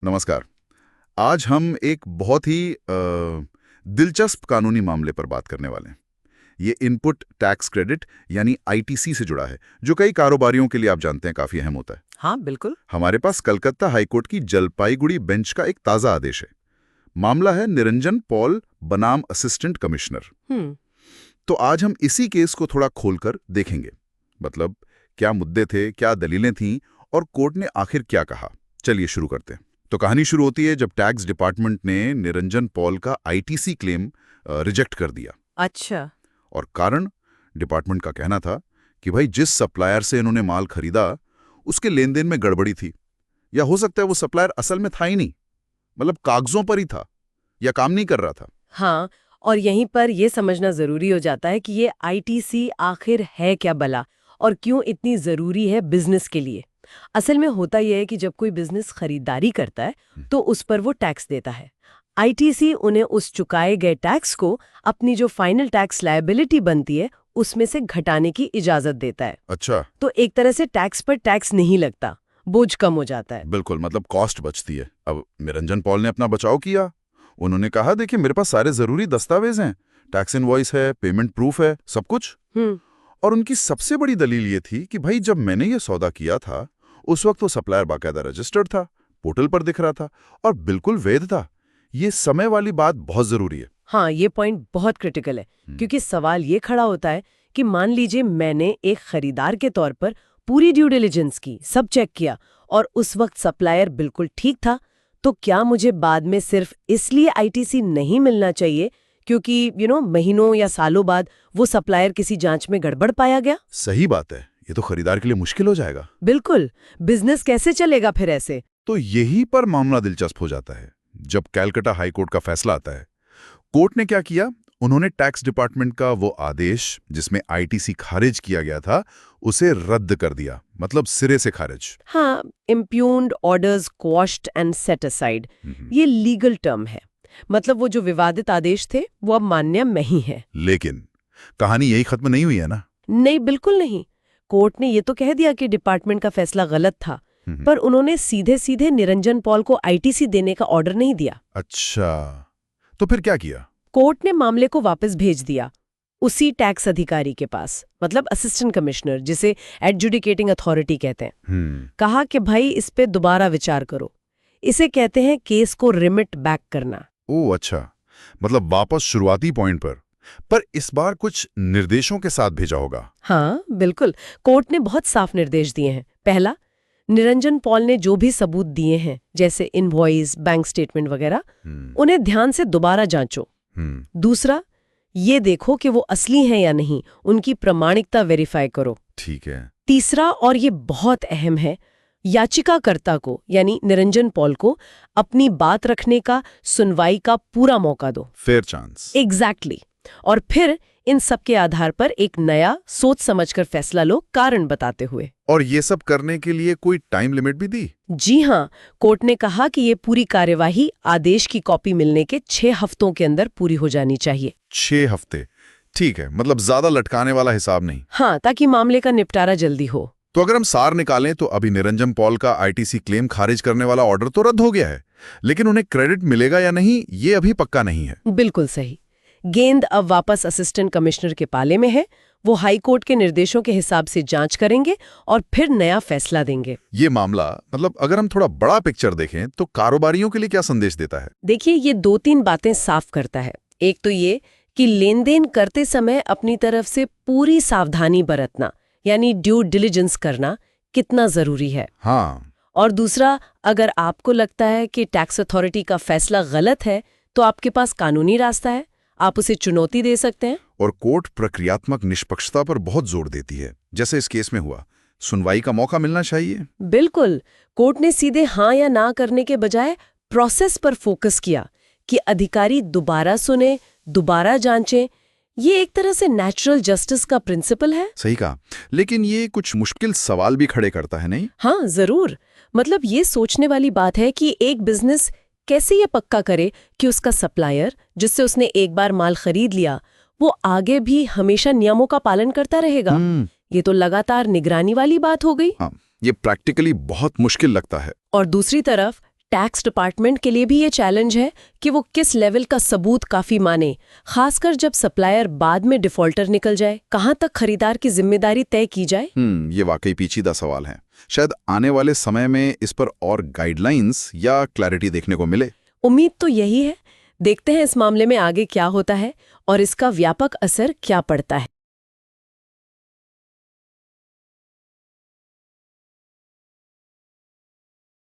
नमस्कार। आज हम एक बहुत ही दिलचस्प कानूनी मामले पर बात करने वाले हैं। ये इनपुट टैक्स क्रेडिट यानी आईटीसी से जुड़ा है, जो कई कारोबारियों के लिए आप जानते हैं काफी अहम होता है। हाँ बिल्कुल। हमारे पास कलकत्ता हाईकोर्ट की जलपाईगुड़ी बेंच का एक ताजा आदेश है। मामला है निरंजन पॉल बनाम असिस्टेंट कमिश्नर। तो आज हम इसी केस को थोड़ा खोलकर देखेंगे। मतलब क्या मुद्दे थे, क्या दलीलें थीं और कोर्ट ने आखिर क्या कहा। चलिए शुरू करते हैं। तो कहानी शुरू होती है जब टैक्स डिपार्टमेंट ने निरंजन पॉल का आईटीसी क्लेम रिजेक्ट कर दिया। अच्छा। और कारण डिपार्टमेंट का कहना था कि भाई जिस सप्लायर से इन्होंने माल खरीदा उसके लेन देन में गड़बड़ी थी, या हो सकता है वो सप्लायर असल में था ही नहीं, मतलब कागजों पर ही था या काम नहीं कर रहा था। हाँ, और यहीं पर यह समझना जरूरी हो जाता है कि ये आईटीसी आखिर है क्या भला और क्यों इतनी जरूरी है बिजनेस के लिए। असल में होता यह है कि जब कोई बिजनेस खरीदारी करता है तो उस पर वो टैक्स देता है। आईटीसी उन्हें उस चुकाए गए टैक्स को अपनी जो फाइनल टैक्स लायबिलिटी बनती है उसमें से घटाने की इजाजत देता है। अच्छा। तो एक तरह से टैक्स पर टैक्स नहीं लगता, बोझ कम हो जाता है। बिल्कुल, मतलब कॉस्ट बचती है। अब निरंजन पॉल ने अपना बचाव किया। उन्होंने कहा देखिए मेरे पास सारे जरूरी दस्तावेज हैं, टैक्स इनवॉइस है, पेमेंट प्रूफ है, सब कुछ। और उनकी सबसे बड़ी दलील ये थी कि भाई जब मैंने ये सौदा किया था उस वक्त वो सप्लायर बाकायदा रजिस्टर्ड था, पोर्टल पर दिख रहा था और बिल्कुल वैध था। ये समय वाली बात बहुत जरूरी है। हाँ, ये पॉइंट बहुत क्रिटिकल है, क्योंकि सवाल ये खड़ा होता है कि मान लीजिए मैंने एक खरीदार के तौर पर पूरी ड्यू डिलिजेंस की, सब चेक किया और उस वक्त सप्लायर बिल्कुल ठीक था, तो क्या मुझे बाद में सिर्फ इसलिए आईटीसी नहीं मिलना चाहिए क्योंकि महीनों या सालों बाद वो सप्लायर किसी जांच में गड़बड़ पाया गया? सही बात है, ये तो खरीदार के लिए मुश्किल हो जाएगा। बिल्कुल, बिजनेस कैसे चलेगा फिर ऐसे? तो यही पर मामला दिलचस्प हो जाता है जब कलकत्ता हाईकोर्ट का फैसला आता है। कोर्ट ने क्या किया, उन्होंने टैक्स डिपार्टमेंट का वो आदेश जिसमें आईटीसी खारिज किया गया था उसे रद्द कर दिया, मतलब सिरे से खारिज। हाँ, impugned orders quashed and set aside, ये लीगल टर्म है। मतलब वो जो विवादित आदेश थे वो अब मान्य नहीं है। लेकिन कहानी यही खत्म नहीं हुई है ना? नहीं, बिल्कुल नहीं। कोर्ट ने ये तो कह दिया कि डिपार्टमेंट का फैसला गलत था, पर उन्होंने सीधे सीधे निरंजन पॉल को आईटीसी देने का ऑर्डर नहीं दिया। अच्छा, तो फिर क्या किया? कोर्ट ने मामले को वापस भेज दिया उसी टैक्स अधिकारी के पास, मतलब असिस्टेंट कमिश्नर, जिसे एडजुडिकेटिंग अथॉरिटी कहते हैं। कहा कि भाई इस पे दोबारा विचार करो। इसे कहते हैं केस को रिमिट बैक करना। ओह अच्छा, मतलब वापस शुरुआती पॉइंट पर इस बार कुछ निर्देशों के साथ भेजा होगा। हाँ बिल्कुल, कोर्ट ने बहुत साफ निर्देश दिए हैं। पहला, निरंजन पॉल ने जो भी सबूत दिए हैं जैसे इनवॉइस, बैंक स्टेटमेंट वगैरह, उन्हें ध्यान से दोबारा जांचो। दूसरा, ये देखो कि वो असली हैं या नहीं, उनकी प्रामाणिकता वेरीफाई करो। ठीक है। तीसरा, और ये बहुत अहम है, याचिकाकर्ता को यानी निरंजन पॉल को अपनी बात रखने का, सुनवाई का पूरा मौका दो। Fair chance. एग्जैक्टली। और फिर इन सब के आधार पर एक नया सोच समझकर फैसला लो, कारण बताते हुए। और ये सब करने के लिए कोई टाइम लिमिट भी दी? जी हाँ, कोर्ट ने कहा कि ये पूरी कार्यवाही आदेश की कॉपी मिलने के 6 हफ्तों के अंदर पूरी हो जानी चाहिए। 6 हफ्ते? ठीक है, मतलब ज्यादा लटकाने वाला हिसाब नहीं। हाँ, ताकि मामले का निपटारा जल्दी हो। तो अगर हम सार निकालें तो अभी निरंजन पॉल का आईटीसी क्लेम खारिज करने वाला ऑर्डर तो रद्द हो गया है, लेकिन उन्हें क्रेडिट मिलेगा या नहीं ये अभी पक्का नहीं है। बिल्कुल सही। गेंद अब वापस असिस्टेंट कमिश्नर के पाले में है। वो हाई कोर्ट के निर्देशों के हिसाब से जांच करेंगे और फिर नया फैसला देंगे। ये मामला, मतलब अगर हम थोड़ा बड़ा पिक्चर देखें तो कारोबारियों के लिए क्या संदेश देता है? देखिए, ये 2-3 बातें साफ करता है। एक तो ये कि लेन देन करते समय अपनी तरफ से पूरी सावधानी बरतना, यानी ड्यू डिलिजेंस करना कितना जरूरी है। हाँ। और दूसरा, अगर आपको लगता है कि टैक्स अथॉरिटी का फैसला गलत है तो आपके पास कानूनी रास्ता है, आप उसे चुनौती दे सकते हैं। और कोर्ट प्रक्रियात्मक निष्पक्षता पर बहुत जोर देती है, जैसे इस केस में हुआ। सुनवाई का मौका मिलना चाहिए। बिल्कुल, कोर्ट ने सीधे हाँ या ना करने के बजाय प्रोसेस पर फोकस किया कि अधिकारी दोबारा सुने, दोबारा जांचें। ये एक तरह से नेचुरल जस्टिस का प्रिंसिपल है। सही कहा, लेकिन ये कुछ मुश्किल सवाल भी खड़े करता है, नहीं? हाँ जरूर। मतलब ये सोचने वाली बात है कि एक बिजनेस कैसे ये पक्का करे कि उसका सप्लायर, जिससे उसने एक बार माल खरीद लिया, वो आगे भी हमेशा नियमों का पालन करता रहेगा। ये तो लगातार निगरानी वाली बात हो गई। हाँ, ये प्रैक्टिकली बहुत मुश्किल लगता है। और दूसरी तरफ टैक्स डिपार्टमेंट के लिए भी ये चैलेंज है कि वो किस लेवल का सबूत काफी माने, खासकर जब सप्लायर बाद में डिफॉल्टर निकल जाए। कहाँ तक खरीदार की जिम्मेदारी तय की जाए? ये वाकई पेचीदा सवाल है। शायद आने वाले समय में इस पर और गाइडलाइंस या क्लैरिटी देखने को मिले। उम्मीद तो यही है। देखते हैं इस मामले में आगे क्या होता है और इसका व्यापक असर क्या पड़ता है।